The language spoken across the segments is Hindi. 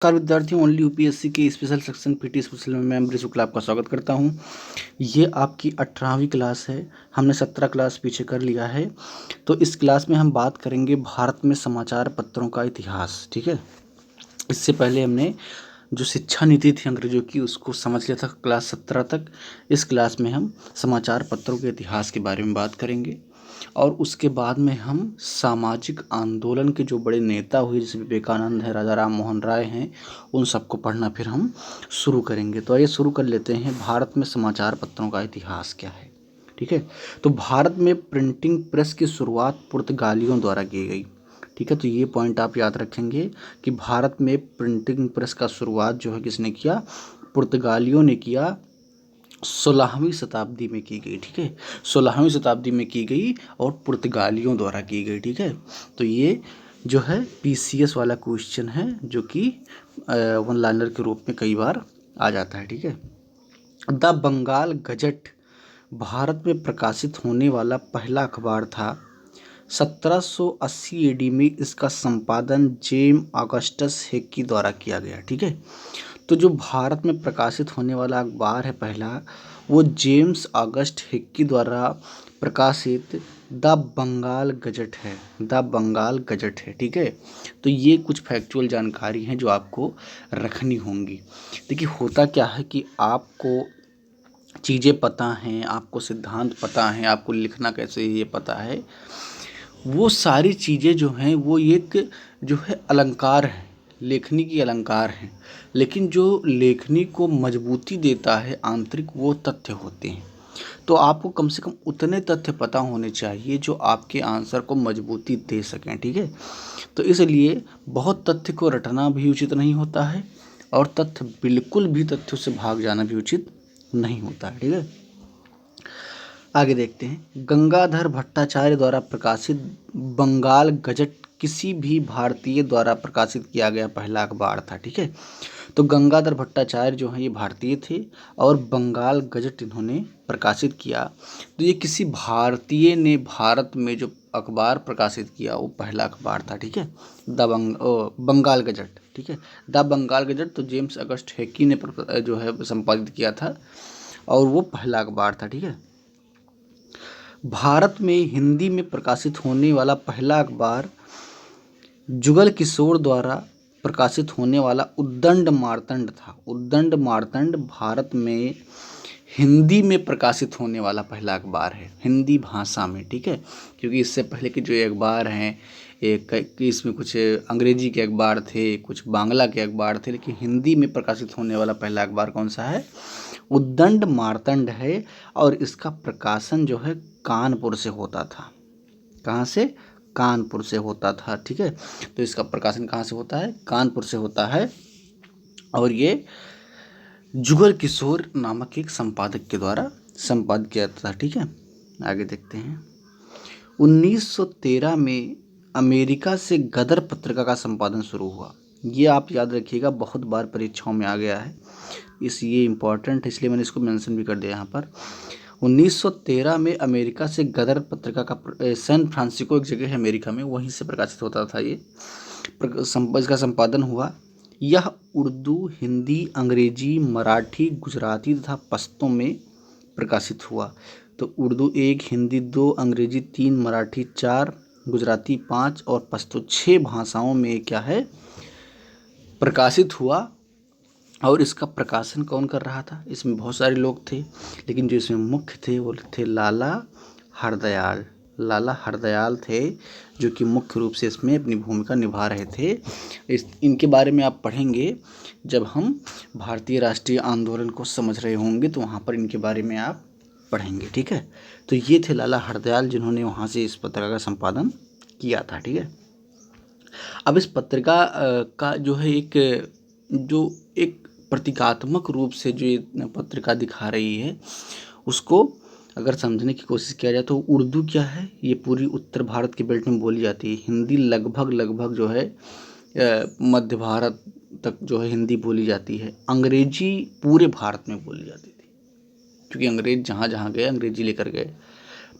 नमस्कार विद्यार्थियों, ओनली यूपीएससी के स्पेशल सेक्शन पीटी स्पेशल में मैं अमरीश शुक्ला आपका स्वागत करता हूं। ये आपकी 18वीं क्लास है। हमने 17 क्लास पीछे कर लिया है। तो इस क्लास में हम बात करेंगे भारत में समाचार पत्रों का इतिहास। ठीक है, इससे पहले हमने जो शिक्षा नीति थी अंग्रेजों की उसको समझ लिया था क्लास 17 तक। इस क्लास में हम समाचार पत्रों के इतिहास के बारे में बात करेंगे और उसके बाद में हम सामाजिक आंदोलन के जो बड़े नेता हुए जैसे विवेकानंद है, राजा राम मोहन राय हैं, उन सबको पढ़ना फिर हम शुरू करेंगे। तो आइए शुरू कर लेते हैं, भारत में समाचार पत्रों का इतिहास क्या है। ठीक है, तो भारत में प्रिंटिंग प्रेस की शुरुआत पुर्तगालियों द्वारा की गई। ठीक है, तो ये पॉइंट आप याद रखेंगे कि भारत में प्रिंटिंग प्रेस का शुरुआत जो है किसने किया, पुर्तगालियों ने किया। 16वीं शताब्दी में की गई। ठीक है, 16वीं शताब्दी में की गई और पुर्तगालियों द्वारा की गई। ठीक है, तो ये जो है पीसीएस वाला क्वेश्चन है जो कि वन लाइनर के रूप में कई बार आ जाता है। ठीक है, द बंगाल गजट भारत में प्रकाशित होने वाला पहला अखबार था। 1780 एडी में इसका संपादन जेम ऑगस्टस हिक्की द्वारा किया गया। ठीक है, तो जो भारत में प्रकाशित होने वाला अखबार है पहला, वो जेम्स ऑगस्ट हिक्की द्वारा प्रकाशित द बंगाल गजट है। द बंगाल गजट है। ठीक है, तो ये कुछ फैक्चुअल जानकारी हैं जो आपको रखनी होंगी। देखिए होता क्या है कि आपको चीज़ें पता हैं, आपको सिद्धांत पता हैं, आपको लिखना कैसे है ये पता है, वो सारी चीज़ें जो हैं वो एक जो है अलंकार है, लेखनी की अलंकार हैं। लेकिन जो लेखनी को मजबूती देता है आंतरिक, वो तथ्य होते हैं। तो आपको कम से कम उतने तथ्य पता होने चाहिए जो आपके आंसर को मजबूती दे सकें। ठीक है, तो इसलिए बहुत तथ्य को रटना भी उचित नहीं होता है और तथ्य बिल्कुल भी तथ्यों से भाग जाना भी उचित नहीं होता है। ठीक है, आगे देखते हैं। गंगाधर भट्टाचार्य द्वारा प्रकाशित बंगाल गजट किसी भी भारतीय द्वारा प्रकाशित किया गया पहला अखबार था। ठीक है, तो गंगाधर भट्टाचार्य जो हैं ये भारतीय थे और बंगाल गजट इन्होंने प्रकाशित किया। तो ये किसी भारतीय ने भारत में जो अखबार प्रकाशित किया वो पहला अखबार था। ठीक है, बंगाल गजट। ठीक है, द बंगाल गजट तो जेम्स अगस्ट हेकी ने जो है संपादित किया था और वो पहला अखबार था। ठीक है, भारत में हिंदी में प्रकाशित होने वाला पहला अखबार जुगल किशोर द्वारा प्रकाशित होने वाला उद्दंड मार्तंड था। उद्दंड मार्तंड भारत में हिंदी में प्रकाशित होने वाला पहला अखबार है, हिंदी भाषा में। ठीक है, क्योंकि इससे पहले के जो ये अखबार हैं एक इसमें कुछ अंग्रेजी के अखबार थे, कुछ बांग्ला के अखबार थे, लेकिन हिंदी में प्रकाशित होने वाला पहला अखबार कौन सा है, उद्दंड मार्तंड है। और इसका प्रकाशन जो है कानपुर से होता था। कहाँ से, कानपुर से होता था। ठीक है, तो इसका प्रकाशन कहाँ से होता है, कानपुर से होता है और ये जुगल किशोर नामक एक संपादक के द्वारा संपादित किया जाता था। ठीक है, आगे देखते हैं। 1913 में अमेरिका से गदर पत्रिका का संपादन शुरू हुआ। ये आप याद रखिएगा, बहुत बार परीक्षाओं में आ गया है, ये इम्पॉर्टेंट है इसलिए मैंने इसको मेंशन भी कर दिया यहाँ पर। 1913 में अमेरिका से गदर पत्रिका का सैन फ्रांसिस्को एक जगह है अमेरिका में, वहीं से प्रकाशित होता था ये। इसका संपादन हुआ। यह उर्दू, हिंदी, अंग्रेजी, मराठी, गुजराती तथा पश्तो में प्रकाशित हुआ। तो उर्दू 1, हिंदी 2, अंग्रेजी 3, मराठी 4, गुजराती 5 और पश्तो 6 भाषाओं में क्या है, प्रकाशित हुआ। और इसका प्रकाशन कौन कर रहा था, इसमें बहुत सारे लोग थे, लेकिन जो इसमें मुख्य थे वो थे लाला हरदयाल। लाला हरदयाल थे जो कि मुख्य रूप से इसमें अपनी भूमिका निभा रहे थे। इनके बारे में आप पढ़ेंगे जब हम भारतीय राष्ट्रीय आंदोलन को समझ रहे होंगे, तो वहाँ पर इनके बारे में आप पढ़ेंगे। ठीक है, तो ये थे लाला हरदयाल जिन्होंने वहाँ से इस पत्रिका का संपादन किया था। ठीक है, अब इस पत्रिका का जो है एक प्रतीकात्मक रूप से जो ये पत्रिका दिखा रही है, उसको अगर समझने की कोशिश किया जाए तो उर्दू क्या है, ये पूरी उत्तर भारत के बेल्ट में बोली जाती है। हिंदी लगभग जो है मध्य भारत तक जो है हिंदी बोली जाती है। अंग्रेजी पूरे भारत में बोली जाती थी, क्योंकि अंग्रेज जहाँ जहाँ गए अंग्रेजी लेकर गए।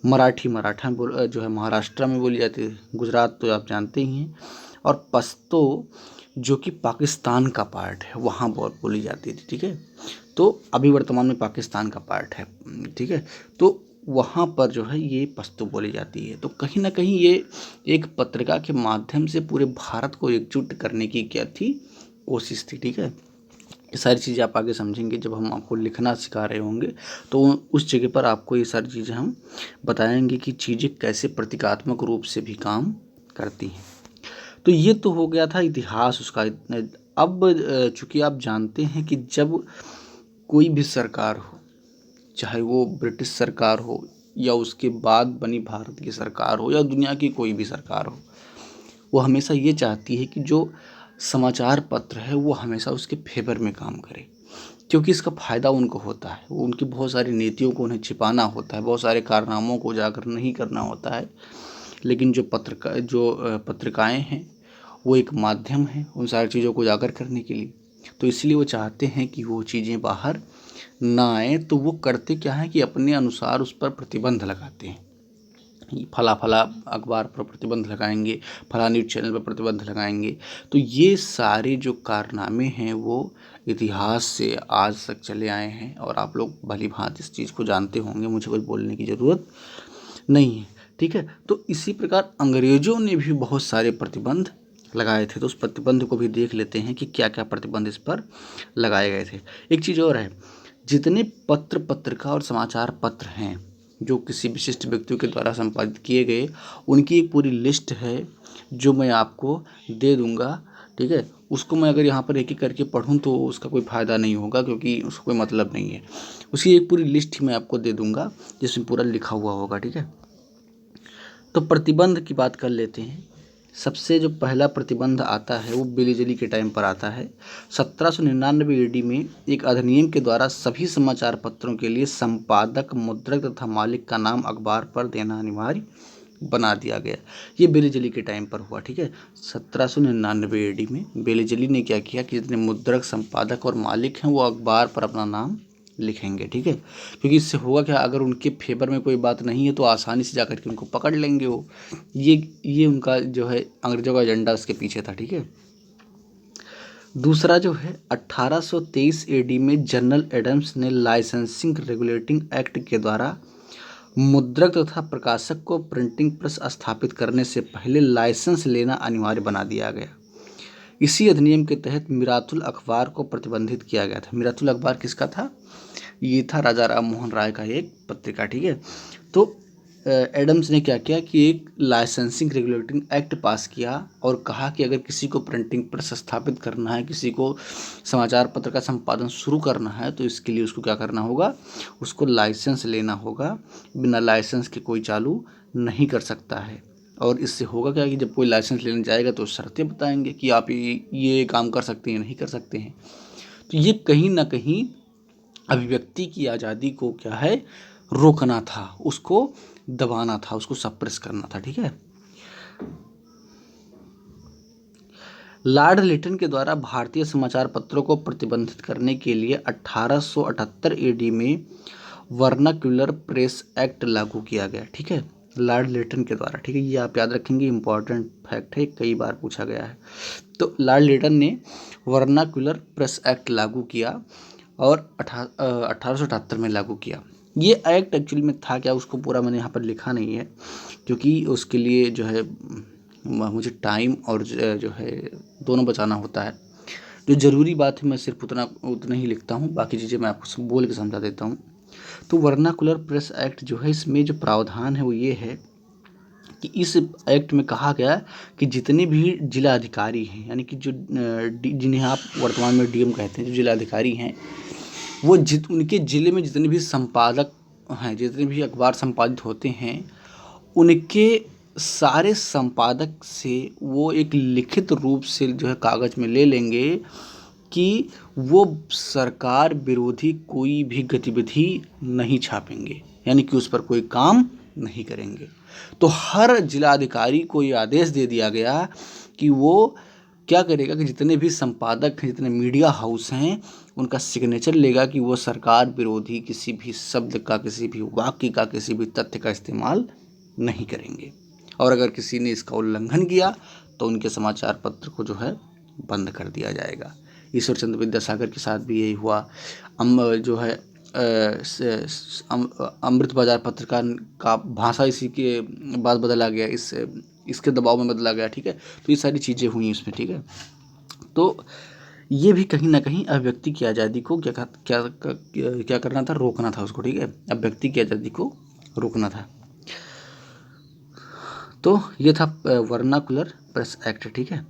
मराठी जो है महाराष्ट्र में बोली जाती है, गुजरात तो आप जानते ही हैं। और पश्तो जो कि पाकिस्तान का पार्ट है, वहाँ बोली जाती थी। ठीक है, तो अभी वर्तमान में पाकिस्तान का पार्ट है। ठीक है, तो वहाँ पर जो है ये पश्तो बोली जाती है। तो कहीं ना कहीं ये एक पत्रिका के माध्यम से पूरे भारत को एकजुट करने की क्या थी, कोशिश थी। ठीक है, ये सारी चीज़ें आप आगे समझेंगे जब हम आपको लिखना सिखा रहे होंगे, तो उस जगह पर आपको ये सारी चीज़ें हम बताएंगे कि चीज़ें कैसे प्रतीकात्मक रूप से भी काम करती हैं। तो ये तो हो गया था इतिहास उसका। अब चूंकि आप जानते हैं कि जब कोई भी सरकार हो, चाहे वो ब्रिटिश सरकार हो या उसके बाद बनी भारत की सरकार हो या दुनिया की कोई भी सरकार हो, वो हमेशा ये चाहती है कि जो समाचार पत्र है वो हमेशा उसके फेवर में काम करे, क्योंकि इसका फ़ायदा उनको होता है। वो उनकी बहुत सारी नीतियों को उन्हें छिपाना होता है, बहुत सारे कारनामों को उजागर नहीं करना होता है। लेकिन जो पत्रिकाएं हैं वो एक माध्यम है उन सारी चीज़ों को उजागर करने के लिए। तो इसलिए वो चाहते हैं कि वो चीज़ें बाहर ना आए। तो वो करते क्या है कि अपने अनुसार उस पर प्रतिबंध लगाते हैं। फला फला अखबार पर प्रतिबंध लगाएंगे, फला न्यूज़ चैनल पर प्रतिबंध लगाएंगे। तो ये सारे जो कारनामे हैं वो इतिहास से आज तक चले आए हैं और आप लोग भली भांति इस चीज़ को जानते होंगे, मुझे कुछ बोलने की ज़रूरत नहीं है। ठीक है, तो इसी प्रकार अंग्रेजों ने भी बहुत सारे प्रतिबंध लगाए थे। तो उस प्रतिबंध को भी देख लेते हैं कि क्या क्या प्रतिबंध इस पर लगाए गए थे। एक चीज़ और है, जितने पत्र पत्रिका और समाचार पत्र हैं जो किसी विशिष्ट व्यक्तियों के द्वारा संपादित किए गए, उनकी एक पूरी लिस्ट है जो मैं आपको दे दूंगा। ठीक है, उसको मैं अगर यहाँ पर एक एक करके पढ़ूँ तो उसका कोई फ़ायदा नहीं होगा, क्योंकि उसका कोई मतलब नहीं है। उसकी एक पूरी लिस्ट ही मैं आपको दे दूंगा जिसमें पूरा लिखा हुआ होगा। ठीक है, तो प्रतिबंध की बात कर लेते हैं। सबसे जो पहला प्रतिबंध आता है वो बेलीजली के टाइम पर आता है। 1799 ईडी में एक अधिनियम के द्वारा सभी समाचार पत्रों के लिए संपादक, मुद्रक तथा मालिक का नाम अखबार पर देना अनिवार्य बना दिया गया। ये बेलीजली के टाइम पर हुआ। ठीक है, 1799 ईडी में बेलीजली ने क्या किया कि जितने मुद्रक, संपादक और मालिक हैं वो अखबार पर अपना नाम लिखेंगे। ठीक है, क्योंकि इससे होगा क्या, अगर उनके फेवर में कोई बात नहीं है तो आसानी से जाकर के उनको पकड़ लेंगे वो। ये उनका जो है अंग्रेजों का एजेंडा उसके पीछे था। ठीक है, दूसरा जो है 1823 एडी में जनरल एडम्स ने लाइसेंसिंग रेगुलेटिंग एक्ट के द्वारा मुद्रक तथा प्रकाशक को प्रिंटिंग प्रेस स्थापित करने से पहले लाइसेंस लेना अनिवार्य बना दिया गया। इसी अधिनियम के तहत मिरातुल अखबार को प्रतिबंधित किया गया था। मिरातुल अखबार किसका था? ये था राजा राम मोहन राय का एक पत्रिका। ठीक है, तो एडम्स ने क्या किया कि एक लाइसेंसिंग रेगुलेटिंग एक्ट पास किया और कहा कि अगर किसी को प्रिंटिंग प्रेस स्थापित करना है, किसी को समाचार पत्र का संपादन शुरू करना है, तो इसके लिए उसको क्या करना होगा, उसको लाइसेंस लेना होगा। बिना लाइसेंस के कोई चालू नहीं कर सकता है। और इससे होगा क्या कि जब कोई लाइसेंस लेने जाएगा तो शर्तें बताएंगे कि आप ये काम कर सकते हैं, नहीं कर सकते हैं। तो ये कहीं ना कहीं अभिव्यक्ति की आज़ादी को क्या है, रोकना था, उसको दबाना था, उसको सप्रेस करना था। ठीक है, लॉर्ड लिटन के द्वारा भारतीय समाचार पत्रों को प्रतिबंधित करने के लिए 1878 एडी में वर्नाक्युलर प्रेस एक्ट लागू किया गया। ठीक है, लॉर्ड लिटन के द्वारा। ठीक है, ये आप याद रखेंगे, इंपॉर्टेंट फैक्ट है, कई बार पूछा गया है। तो लॉर्ड लिटन ने वर्नाक्युलर प्रेस एक्ट लागू किया और 1878 में लागू किया। ये एक्ट एक्चुअली में था क्या, उसको पूरा मैंने यहाँ पर लिखा नहीं है, क्योंकि उसके लिए जो है मुझे टाइम और जो है दोनों बचाना होता है। जो ज़रूरी बात है मैं सिर्फ उतना ही लिखता हूँ, बाकी चीज़ें मैं आपको बोल के समझा देता हूँ। तो वर्नाकुलर प्रेस एक्ट जो है, इसमें जो प्रावधान है वो ये है कि इस एक्ट में कहा गया कि जितने भी जिला अधिकारी हैं, यानी कि जो जिन्हें आप वर्तमान में डीएम कहते हैं, जो जिला अधिकारी हैं, वो उनके ज़िले में जितने भी संपादक हैं, जितने भी अखबार संपादित होते हैं, उनके सारे संपादक से वो एक लिखित रूप से जो है कागज़ में ले लेंगे कि वो सरकार विरोधी कोई भी गतिविधि नहीं छापेंगे, यानी कि उस पर कोई काम नहीं करेंगे। तो हर जिलाधिकारी को ये आदेश दे दिया गया कि वो क्या करेगा कि जितने भी संपादक हैं, जितने मीडिया हाउस हैं, उनका सिग्नेचर लेगा कि वो सरकार विरोधी किसी भी शब्द का, किसी भी वाक्य का, किसी भी तथ्य का इस्तेमाल नहीं करेंगे। और अगर किसी ने इसका उल्लंघन किया तो उनके समाचार पत्र को जो है बंद कर दिया जाएगा। ईश्वर चंद्र विद्यासागर के साथ भी यही हुआ। जो है अमृत बाजार पत्रिका का भाषा इसी के बाद बदला गया, इसके दबाव में बदला गया, ठीक है। तो ये सारी चीज़ें हुई इसमें, ठीक है। तो ये भी कहीं ना कहीं अभिव्यक्ति की आज़ादी को क्या करना था, रोकना था उसको, ठीक है। अभिव्यक्ति की आज़ादी को रोकना था। तो ये था वर्नाकुलर प्रेस एक्ट, ठीक है।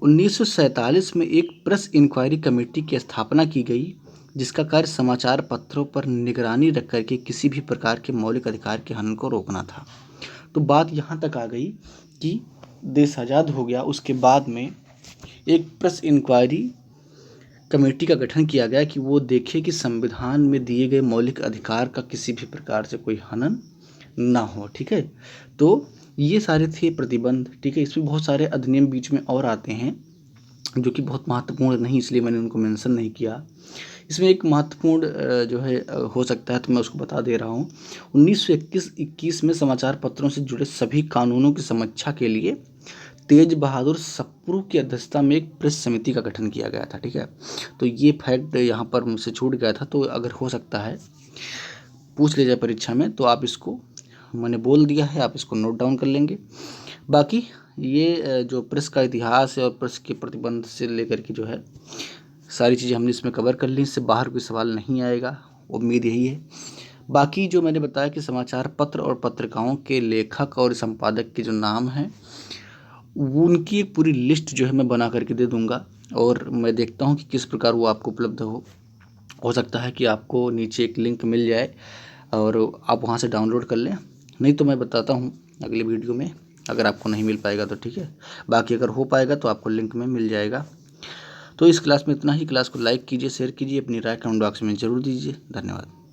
1947 में एक प्रेस इंक्वायरी कमेटी की स्थापना की गई, जिसका कार्य समाचार पत्रों पर निगरानी रख करके किसी भी प्रकार के मौलिक अधिकार के हनन को रोकना था। तो बात यहाँ तक आ गई कि देश आज़ाद हो गया, उसके बाद में एक प्रेस इंक्वायरी कमेटी का गठन किया गया कि वो देखे कि संविधान में दिए गए मौलिक अधिकार का किसी भी प्रकार से कोई हनन ना हो, ठीक है। तो ये सारे थे प्रतिबंध, ठीक है। इसमें बहुत सारे अधिनियम बीच में और आते हैं जो कि बहुत महत्वपूर्ण नहीं, इसलिए मैंने उनको मेंशन नहीं किया। इसमें एक महत्वपूर्ण जो है हो सकता है, तो मैं उसको बता दे रहा हूँ। 1921 में समाचार पत्रों से जुड़े सभी कानूनों की समीक्षा के लिए तेज बहादुर सप्रू की अध्यक्षता में एक प्रेस समिति का गठन किया गया था, ठीक है। तो ये फैक्ट यहाँ पर मुझसे छूट गया था, तो अगर हो सकता है पूछ ले जाए परीक्षा में, तो आप इसको मैंने बोल दिया है, आप इसको नोट डाउन कर लेंगे। बाकी ये जो प्रेस का इतिहास है और प्रेस के प्रतिबंध से लेकर के जो है सारी चीज़ें हमने इसमें कवर कर ली, इससे बाहर कोई सवाल नहीं आएगा, उम्मीद यही है। बाकी जो मैंने बताया कि समाचार पत्र और पत्रिकाओं के लेखक और संपादक के जो नाम हैं, उनकी एक पूरी लिस्ट जो है मैं बना करके दे दूँगा, और मैं देखता हूँ कि किस प्रकार वो आपको उपलब्ध हो सकता है कि आपको नीचे एक लिंक मिल जाए और आप वहाँ से डाउनलोड कर लें, नहीं तो मैं बताता हूँ अगले वीडियो में, अगर आपको नहीं मिल पाएगा तो, ठीक है। बाकी अगर हो पाएगा तो आपको लिंक में मिल जाएगा। तो इस क्लास में इतना ही। क्लास को लाइक कीजिए, शेयर कीजिए, अपनी राय कमेंट बॉक्स में ज़रूर दीजिए। धन्यवाद।